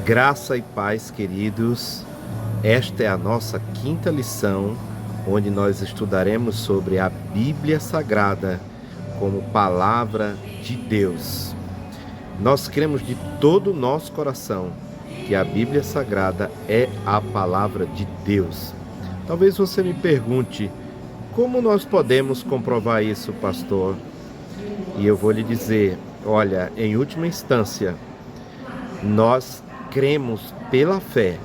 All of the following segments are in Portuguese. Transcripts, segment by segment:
Graça e paz, queridos. Esta é a nossa quinta lição, onde nós estudaremos sobre a Bíblia Sagrada como palavra de Deus. Nós cremos de todo o nosso coração que a Bíblia Sagrada é a palavra de Deus. Talvez você me pergunte, como nós podemos comprovar isso, pastor? E eu vou lhe dizer, olha, em última instância, nós cremos pela fé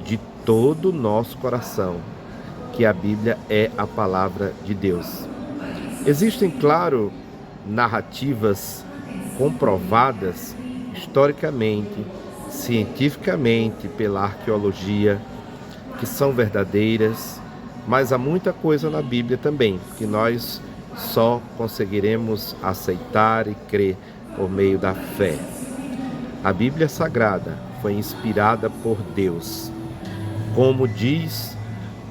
de todo o nosso coração que a Bíblia é a palavra de Deus. Existem, claro, narrativas comprovadas historicamente, cientificamente, pela arqueologia, que são verdadeiras, mas há muita coisa na Bíblia também que nós só conseguiremos aceitar e crer por meio da fé. A Bíblia Sagrada foi inspirada por Deus. Como diz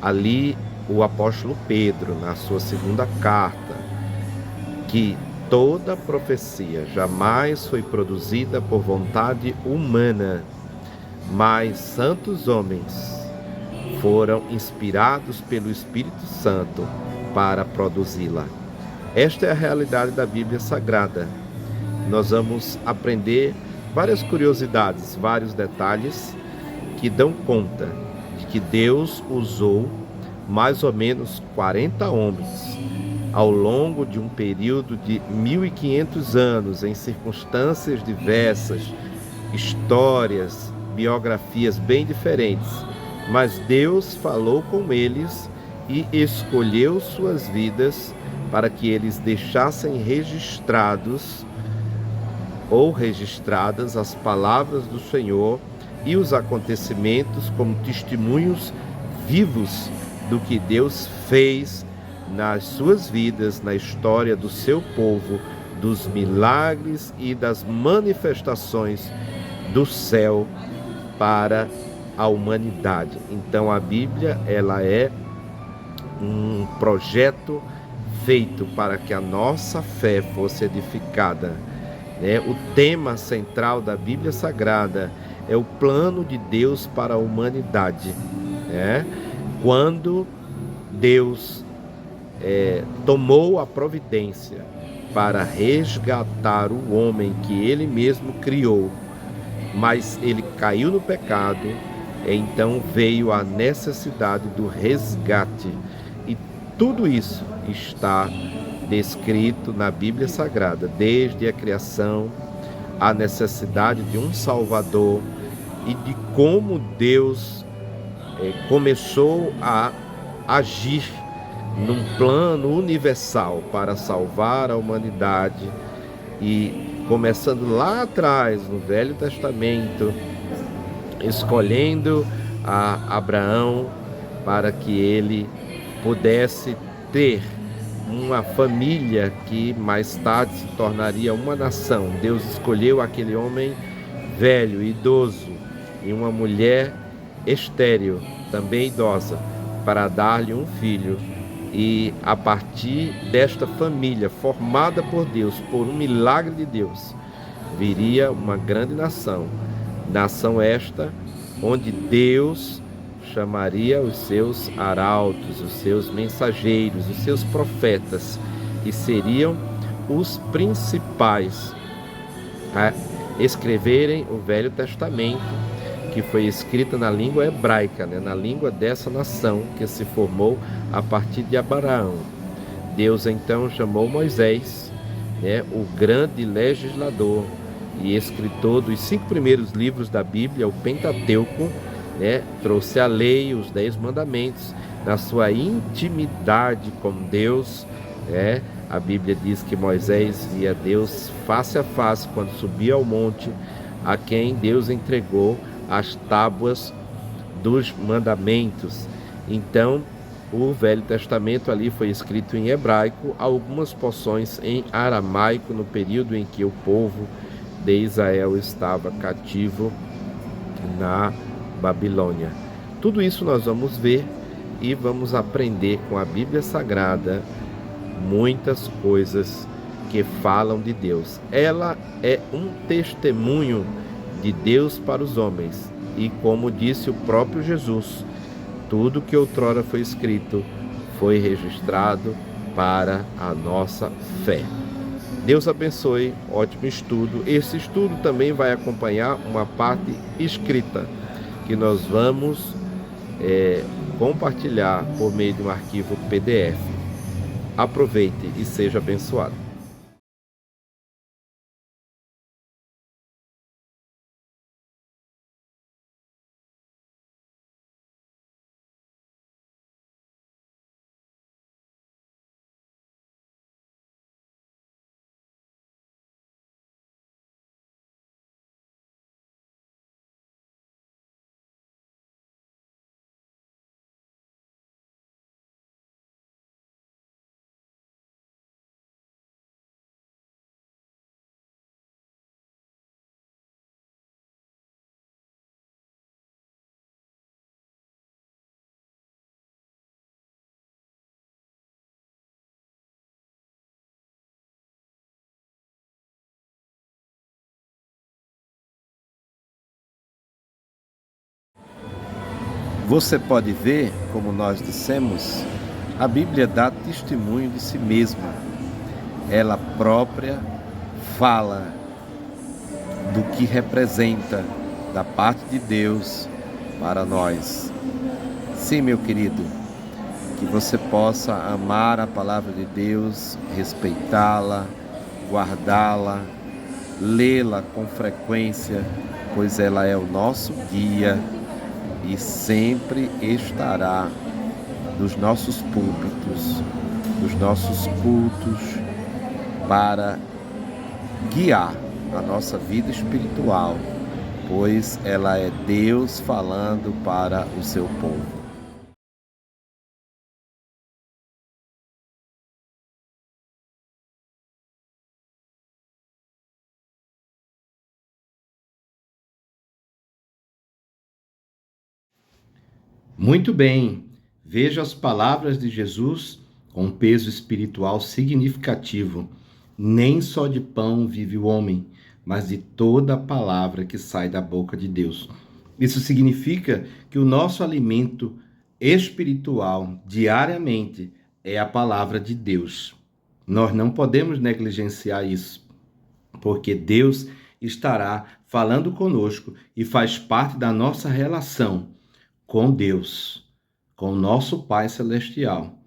ali o apóstolo Pedro, na sua segunda carta, que toda profecia jamais foi produzida por vontade humana, mas santos homens foram inspirados pelo Espírito Santo para produzi-la. Esta é a realidade da Bíblia Sagrada. Nós vamos aprender várias curiosidades, vários detalhes que dão conta de que Deus usou mais ou menos 40 homens ao longo de um período de 1500 anos, em circunstâncias diversas, histórias, biografias bem diferentes, mas Deus falou com eles e escolheu suas vidas para que eles deixassem registradas as palavras do Senhor e os acontecimentos como testemunhos vivos do que Deus fez nas suas vidas, na história do seu povo, dos milagres e das manifestações do céu para a humanidade. Então a Bíblia, ela é um projeto feito para que a nossa fé fosse edificada. O tema central da Bíblia Sagrada é o plano de Deus para a humanidade. Quando Deus tomou a providência para resgatar o homem que Ele mesmo criou, mas ele caiu no pecado, então veio a necessidade do resgate. E tudo isso está descrito na Bíblia Sagrada, desde a criação, a necessidade de um Salvador e de como Deus começou a agir num plano universal para salvar a humanidade, e começando lá atrás, no Velho Testamento, escolhendo a Abraão para que ele pudesse ter uma família que mais tarde se tornaria uma nação. Deus escolheu aquele homem velho, idoso, e uma mulher estéril, também idosa, para dar-lhe um filho. E a partir desta família formada por Deus, por um milagre de Deus, viria uma grande nação. Nação esta onde Deus chamaria os seus arautos, os seus mensageiros, os seus profetas, e seriam os principais a escreverem o Velho Testamento, que foi escrita na língua hebraica, na língua dessa nação que se formou a partir de Abraão. Deus então chamou Moisés, o grande legislador e escritor dos 5 primeiros livros da Bíblia, o Pentateuco, trouxe a lei, os 10 mandamentos, na sua intimidade com Deus. A Bíblia diz que Moisés via Deus face a face quando subia ao monte, a quem Deus entregou as tábuas dos mandamentos. Então, o Velho Testamento ali foi escrito em hebraico, algumas porções em aramaico, no período em que o povo de Israel estava cativo na Babilônia. Tudo isso nós vamos ver e vamos aprender com a Bíblia Sagrada muitas coisas que falam de Deus. Ela é um testemunho de Deus para os homens. E como disse o próprio Jesus, tudo que outrora foi escrito foi registrado para a nossa fé. Deus abençoe, ótimo estudo. Esse estudo também vai acompanhar uma parte escrita, que nós vamos compartilhar por meio de um arquivo PDF. Aproveite e seja abençoado. Você pode ver, como nós dissemos, a Bíblia dá testemunho de si mesma. Ela própria fala do que representa da parte de Deus para nós. Sim, meu querido, que você possa amar a palavra de Deus, respeitá-la, guardá-la, lê-la com frequência, pois ela é o nosso guia e sempre estará nos nossos púlpitos, nos nossos cultos, para guiar a nossa vida espiritual, pois ela é Deus falando para o seu povo. Muito bem, veja as palavras de Jesus com um peso espiritual significativo. Nem só de pão vive o homem, mas de toda a palavra que sai da boca de Deus. Isso significa que o nosso alimento espiritual diariamente é a palavra de Deus. Nós não podemos negligenciar isso, porque Deus estará falando conosco e faz parte da nossa relação com Deus, com o nosso Pai Celestial.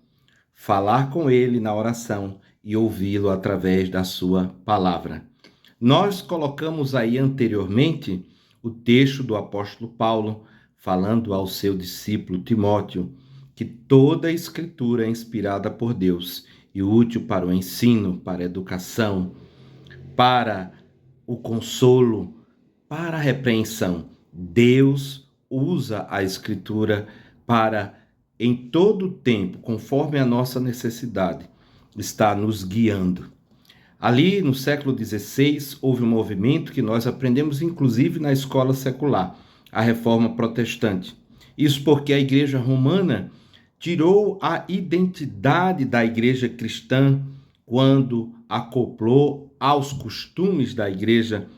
Falar com Ele na oração e ouvi-lo através da sua palavra. Nós colocamos aí anteriormente o texto do apóstolo Paulo, falando ao seu discípulo Timóteo, que toda a escritura é inspirada por Deus e útil para o ensino, para a educação, para o consolo, para a repreensão. Deus usa a escritura para, em todo o tempo, conforme a nossa necessidade, estar nos guiando. Ali no século XVI houve um movimento que nós aprendemos inclusive na escola secular, a Reforma Protestante. Isso porque a Igreja Romana tirou a identidade da Igreja cristã quando acoplou aos costumes da Igreja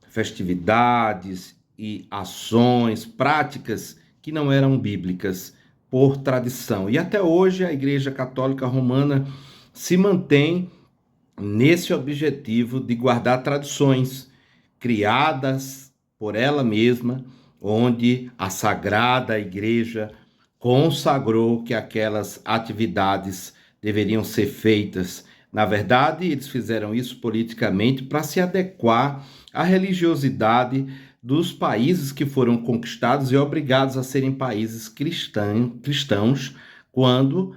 festividades e ações, práticas que não eram bíblicas por tradição. E até hoje a Igreja Católica Romana se mantém nesse objetivo de guardar tradições criadas por ela mesma, onde a Sagrada Igreja consagrou que aquelas atividades deveriam ser feitas. Na verdade, eles fizeram isso politicamente para se adequar à religiosidade dos países que foram conquistados e obrigados a serem países cristãos, quando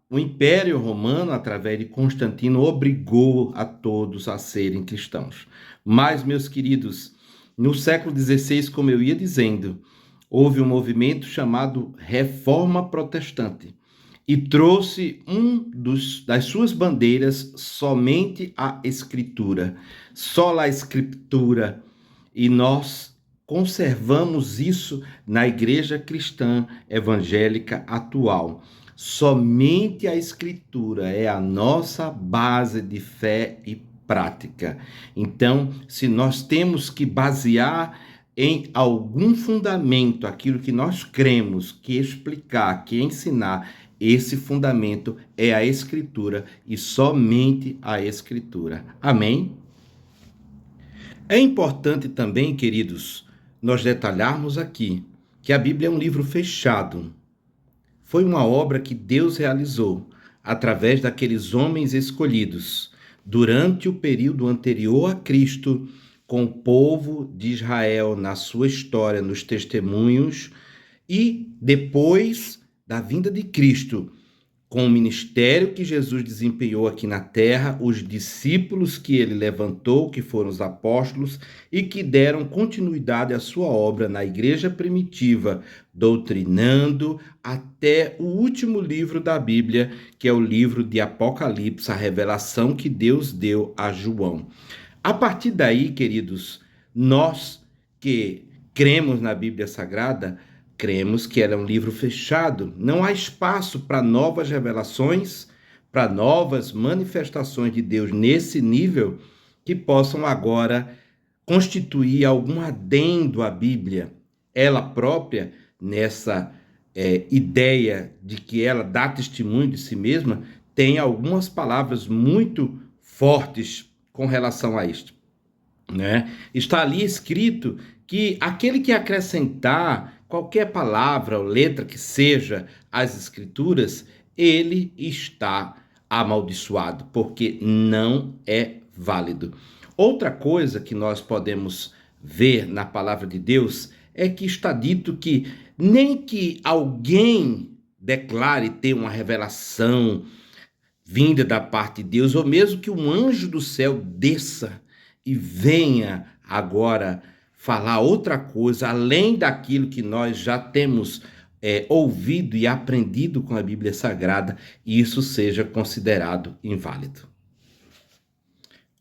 o Império Romano, através de Constantino, obrigou a todos a serem cristãos. Mas, meus queridos, no século XVI, como eu ia dizendo, houve um movimento chamado Reforma Protestante e trouxe das suas bandeiras somente a Escritura, só a Escritura. E nós conservamos isso na igreja cristã evangélica atual. Somente a Escritura é a nossa base de fé e prática. Então, se nós temos que basear em algum fundamento aquilo que nós cremos, que explicar, que ensinar, esse fundamento é a Escritura e somente a Escritura. Amém? É importante também, queridos, nós detalharmos aqui que a Bíblia é um livro fechado. Foi uma obra que Deus realizou através daqueles homens escolhidos durante o período anterior a Cristo, com o povo de Israel na sua história, nos testemunhos, e depois da vinda de Cristo, com o ministério que Jesus desempenhou aqui na terra, os discípulos que ele levantou, que foram os apóstolos, e que deram continuidade à sua obra na igreja primitiva, doutrinando até o último livro da Bíblia, que é o livro de Apocalipse, a revelação que Deus deu a João. A partir daí, queridos, nós que cremos na Bíblia Sagrada, cremos que ela é um livro fechado. Não há espaço para novas revelações, para novas manifestações de Deus nesse nível que possam agora constituir algum adendo à Bíblia. Ela própria, nessa ideia de que ela dá testemunho de si mesma, tem algumas palavras muito fortes com relação a isto, né? Está ali escrito que aquele que acrescentar qualquer palavra ou letra que seja às Escrituras, ele está amaldiçoado, porque não é válido. Outra coisa que nós podemos ver na palavra de Deus é que está dito que nem que alguém declare ter uma revelação vinda da parte de Deus, ou mesmo que um anjo do céu desça e venha agora falar outra coisa, além daquilo que nós já temos ouvido e aprendido com a Bíblia Sagrada, e isso seja considerado inválido.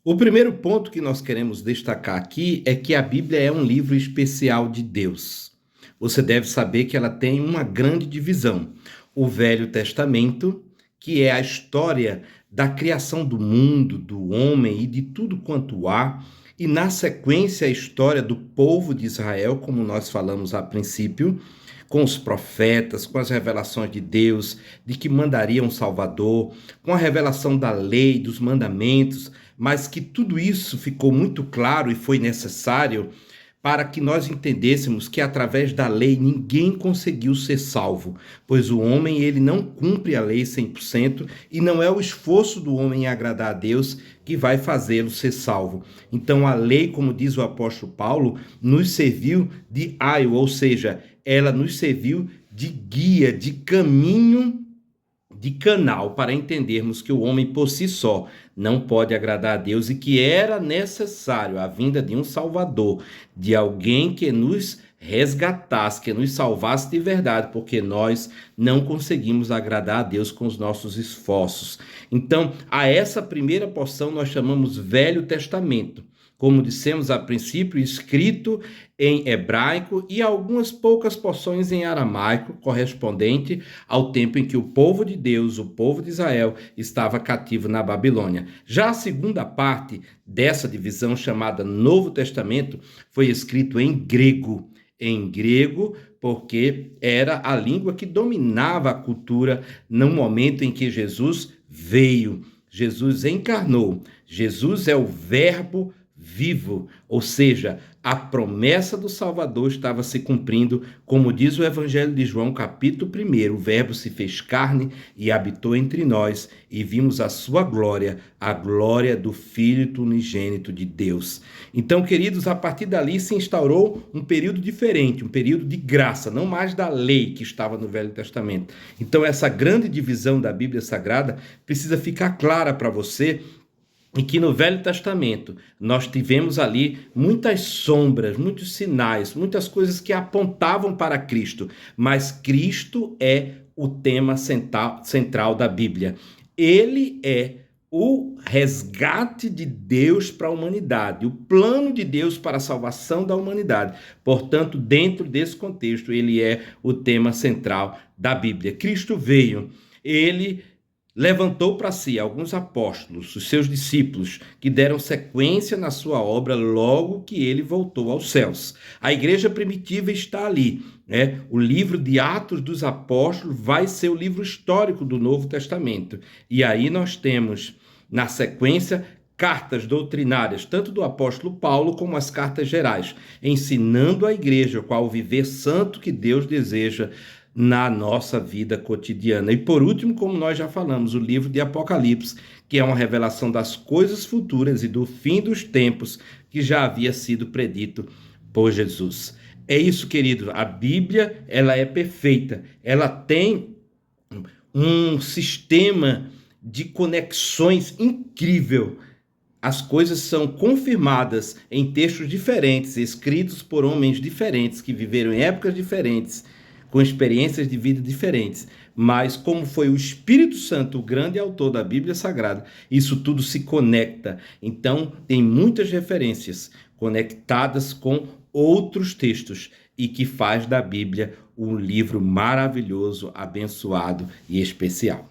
O primeiro ponto que nós queremos destacar aqui é que a Bíblia é um livro especial de Deus. Você deve saber que ela tem uma grande divisão. O Velho Testamento, que é a história da criação do mundo, do homem e de tudo quanto há, e na sequência a história do povo de Israel, como nós falamos a princípio, com os profetas, com as revelações de Deus, de que mandaria um Salvador, com a revelação da lei, dos mandamentos, mas que tudo isso ficou muito claro e foi necessário para que nós entendêssemos que através da lei ninguém conseguiu ser salvo, pois o homem ele não cumpre a lei 100% e não é o esforço do homem em agradar a Deus que vai fazê-lo ser salvo. Então a lei, como diz o apóstolo Paulo, nos serviu de aio, ou seja, ela nos serviu de guia, de caminho, de canal para entendermos que o homem por si só não pode agradar a Deus e que era necessário a vinda de um Salvador, de alguém que nos resgatasse, que nos salvasse de verdade, porque nós não conseguimos agradar a Deus com os nossos esforços. Então, a essa primeira porção nós chamamos Velho Testamento. Como dissemos a princípio, escrito em hebraico e algumas poucas porções em aramaico, correspondente ao tempo em que o povo de Deus, o povo de Israel, estava cativo na Babilônia. Já a segunda parte dessa divisão, chamada Novo Testamento, foi escrito em grego. Em grego, porque era a língua que dominava a cultura no momento em que Jesus veio. Jesus encarnou. Jesus é o Verbo vivo, ou seja, a promessa do Salvador estava se cumprindo, como diz o Evangelho de João, capítulo 1, o Verbo se fez carne e habitou entre nós, e vimos a sua glória, a glória do Filho unigênito de Deus. Então, queridos, a partir dali se instaurou um período diferente, um período de graça, não mais da lei que estava no Velho Testamento. Então, essa grande divisão da Bíblia Sagrada precisa ficar clara para você, e que no Velho Testamento nós tivemos ali muitas sombras, muitos sinais, muitas coisas que apontavam para Cristo, mas Cristo é o tema central da Bíblia. Ele é o resgate de Deus para a humanidade, o plano de Deus para a salvação da humanidade. Portanto, dentro desse contexto, ele é o tema central da Bíblia. Cristo veio, ele levantou para si alguns apóstolos, os seus discípulos, que deram sequência na sua obra logo que ele voltou aos céus. A igreja primitiva está ali, né? O livro de Atos dos Apóstolos vai ser o livro histórico do Novo Testamento. E aí nós temos, na sequência, cartas doutrinárias, tanto do apóstolo Paulo como as cartas gerais, ensinando a igreja qual o viver santo que Deus deseja na nossa vida cotidiana. E por último, como nós já falamos, o livro de Apocalipse, que é uma revelação das coisas futuras e do fim dos tempos que já havia sido predito por Jesus. É isso, querido. A Bíblia, ela é perfeita. Ela tem um sistema de conexões incrível. As coisas são confirmadas em textos diferentes, escritos por homens diferentes, que viveram em épocas diferentes, com experiências de vida diferentes. Mas, como foi o Espírito Santo, o grande autor da Bíblia Sagrada, isso tudo se conecta. Então, tem muitas referências conectadas com outros textos e que faz da Bíblia um livro maravilhoso, abençoado e especial.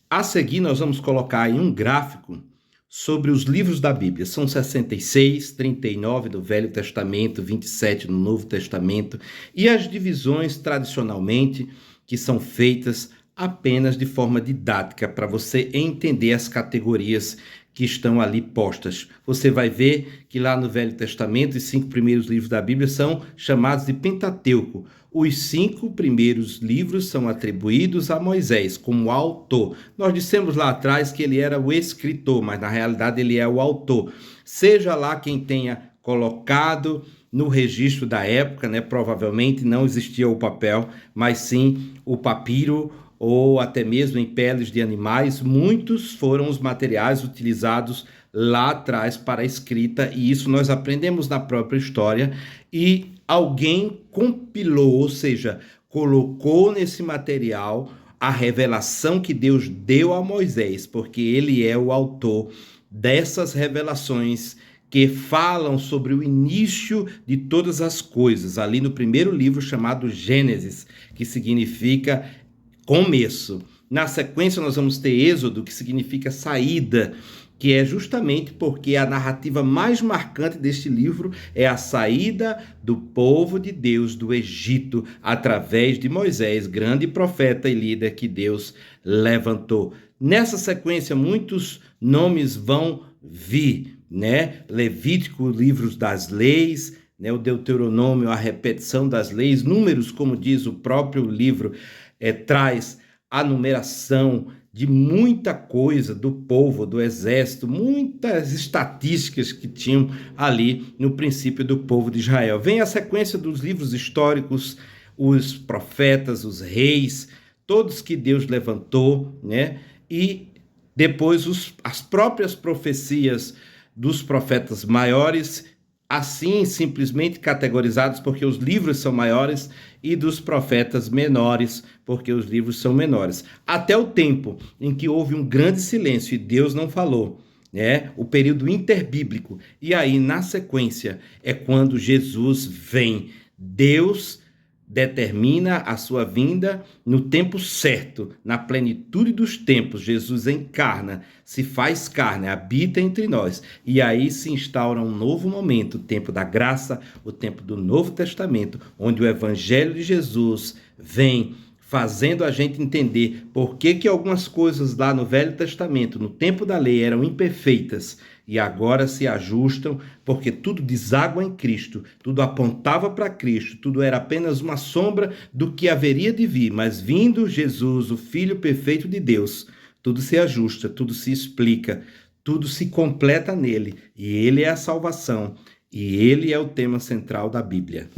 A seguir, nós vamos colocar aí um gráfico sobre os livros da Bíblia. São 66, 39 do Velho Testamento, 27 no Novo Testamento, e as divisões tradicionalmente que são feitas apenas de forma didática para você entender as categorias que estão ali postas. Você vai ver que lá no Velho Testamento, os 5 primeiros livros da Bíblia são chamados de Pentateuco. Os 5 primeiros livros são atribuídos a Moisés como autor. Nós dissemos lá atrás que ele era o escritor, mas na realidade ele é o autor. Seja lá quem tenha colocado no registro da época, né? Provavelmente não existia o papel, mas sim o papiro ou até mesmo em peles de animais. Muitos foram os materiais utilizados lá atrás para a escrita, e isso nós aprendemos na própria história, e alguém compilou, ou seja, colocou nesse material a revelação que Deus deu a Moisés, porque ele é o autor dessas revelações que falam sobre o início de todas as coisas, ali no primeiro livro chamado Gênesis, que significa começo. Na sequência, nós vamos ter Êxodo, que significa saída, que é justamente porque a narrativa mais marcante deste livro é a saída do povo de Deus do Egito através de Moisés, grande profeta e líder que Deus levantou. Nessa sequência, muitos nomes vão vir, né? Levítico, livros das leis, né? O Deuteronômio, a repetição das leis, Números, como diz o próprio livro, traz a numeração de muita coisa do povo, do exército, muitas estatísticas que tinham ali no princípio do povo de Israel. Vem a sequência dos livros históricos, os profetas, os reis, todos que Deus levantou, né? E depois as próprias profecias dos profetas maiores, assim simplesmente categorizados porque os livros são maiores, e dos profetas menores porque os livros são menores. Até o tempo em que houve um grande silêncio e Deus não falou, né? O período interbíblico. E aí, na sequência, é quando Jesus vem. Deus determina a sua vinda no tempo certo, na plenitude dos tempos. Jesus encarna, se faz carne, habita entre nós, e aí se instaura um novo momento, o tempo da graça, o tempo do Novo Testamento, onde o Evangelho de Jesus vem fazendo a gente entender por que algumas coisas lá no Velho Testamento, no tempo da lei, eram imperfeitas e agora se ajustam, porque tudo deságua em Cristo, tudo apontava para Cristo, tudo era apenas uma sombra do que haveria de vir, mas vindo Jesus, o Filho perfeito de Deus, tudo se ajusta, tudo se explica, tudo se completa nele, e ele é a salvação, e ele é o tema central da Bíblia.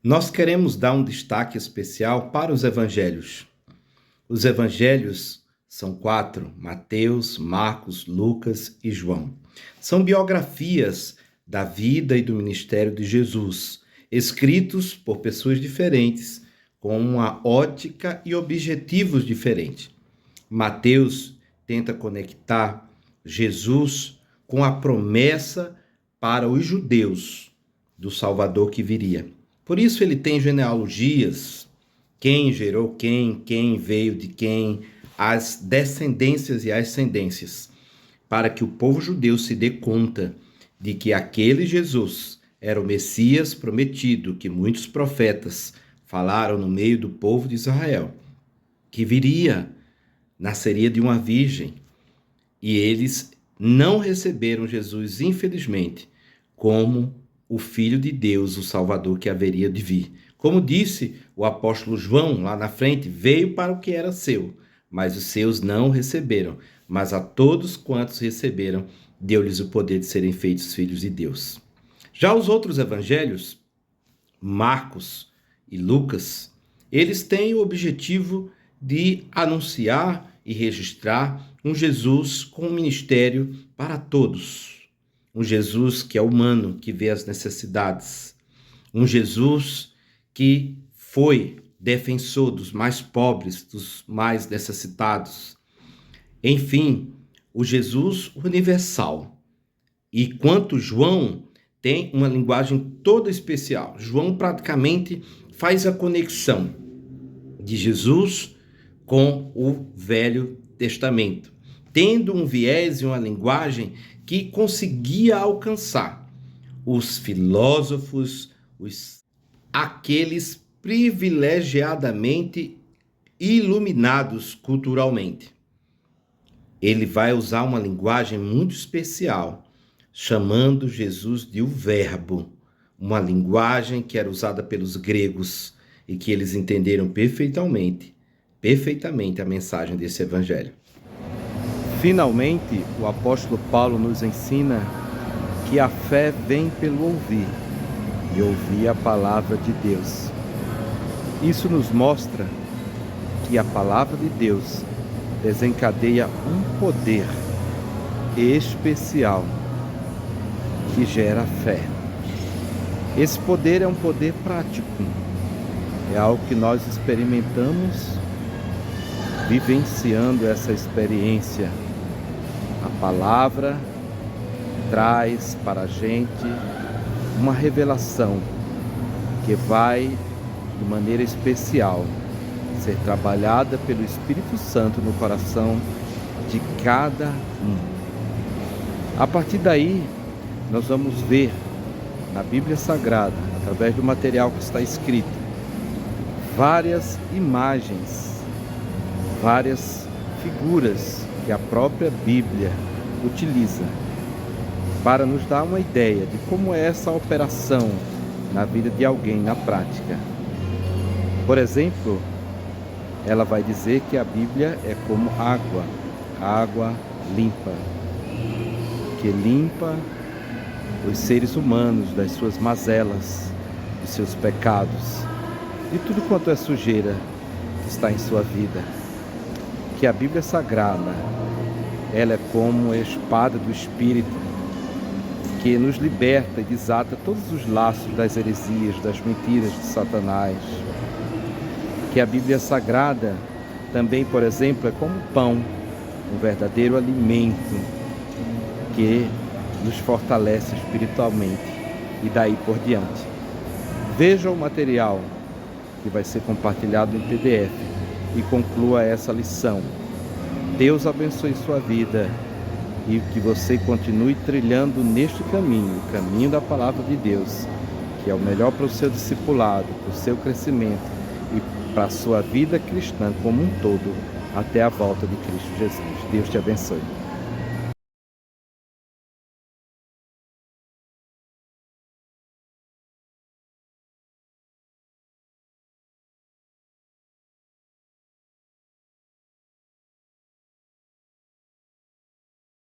Nós queremos dar um destaque especial para os evangelhos. Os evangelhos são 4: Mateus, Marcos, Lucas e João. São biografias da vida e do ministério de Jesus, escritos por pessoas diferentes, com uma ótica e objetivos diferentes. Mateus tenta conectar Jesus com a promessa para os judeus do Salvador que viria. Por isso ele tem genealogias, quem gerou quem veio de quem, as descendências e ascendências, para que o povo judeu se dê conta de que aquele Jesus era o Messias prometido, que muitos profetas falaram no meio do povo de Israel, que viria, nasceria de uma virgem, e eles não receberam Jesus, infelizmente, como o Filho de Deus, o Salvador que haveria de vir. Como disse o apóstolo João lá na frente, veio para o que era seu, mas os seus não receberam. Mas a todos quantos receberam, deu-lhes o poder de serem feitos filhos de Deus. Já os outros evangelhos, Marcos e Lucas, eles têm o objetivo de anunciar e registrar um Jesus com um ministério para todos. Um Jesus que é humano, que vê as necessidades. Um Jesus que foi defensor dos mais pobres, dos mais necessitados. Enfim, o Jesus universal. E quanto João tem uma linguagem toda especial. João praticamente faz a conexão de Jesus com o Velho Testamento, tendo um viés e uma linguagem que conseguia alcançar os filósofos, aqueles privilegiadamente iluminados culturalmente. Ele vai usar uma linguagem muito especial, chamando Jesus de o Verbo, uma linguagem que era usada pelos gregos e que eles entenderam perfeitamente a mensagem desse evangelho. Finalmente, o apóstolo Paulo nos ensina que a fé vem pelo ouvir, e ouvir a palavra de Deus. Isso nos mostra que a palavra de Deus desencadeia um poder especial que gera fé. Esse poder é um poder prático, é algo que nós experimentamos, vivenciando essa experiência. A palavra traz para a gente uma revelação que vai, de maneira especial, ser trabalhada pelo Espírito Santo no coração de cada um. A partir daí, nós vamos ver na Bíblia Sagrada, através do material que está escrito, várias imagens, várias figuras que a própria Bíblia utiliza para nos dar uma ideia de como é essa operação na vida de alguém na prática. Por exemplo, ela vai dizer que a Bíblia é como água limpa, que limpa os seres humanos das suas mazelas, dos seus pecados, de tudo quanto é sujeira que está em sua vida. Que a Bíblia Sagrada, ela é como a espada do Espírito, que nos liberta e desata todos os laços das heresias, das mentiras de Satanás. Que a Bíblia Sagrada também, por exemplo, é como pão, um verdadeiro alimento que nos fortalece espiritualmente e daí por diante. Veja o material que vai ser compartilhado em PDF e conclua essa lição. Deus abençoe sua vida e que você continue trilhando neste caminho, o caminho da palavra de Deus, que é o melhor para o seu discipulado, para o seu crescimento e para a sua vida cristã como um todo, até a volta de Cristo Jesus. Deus te abençoe.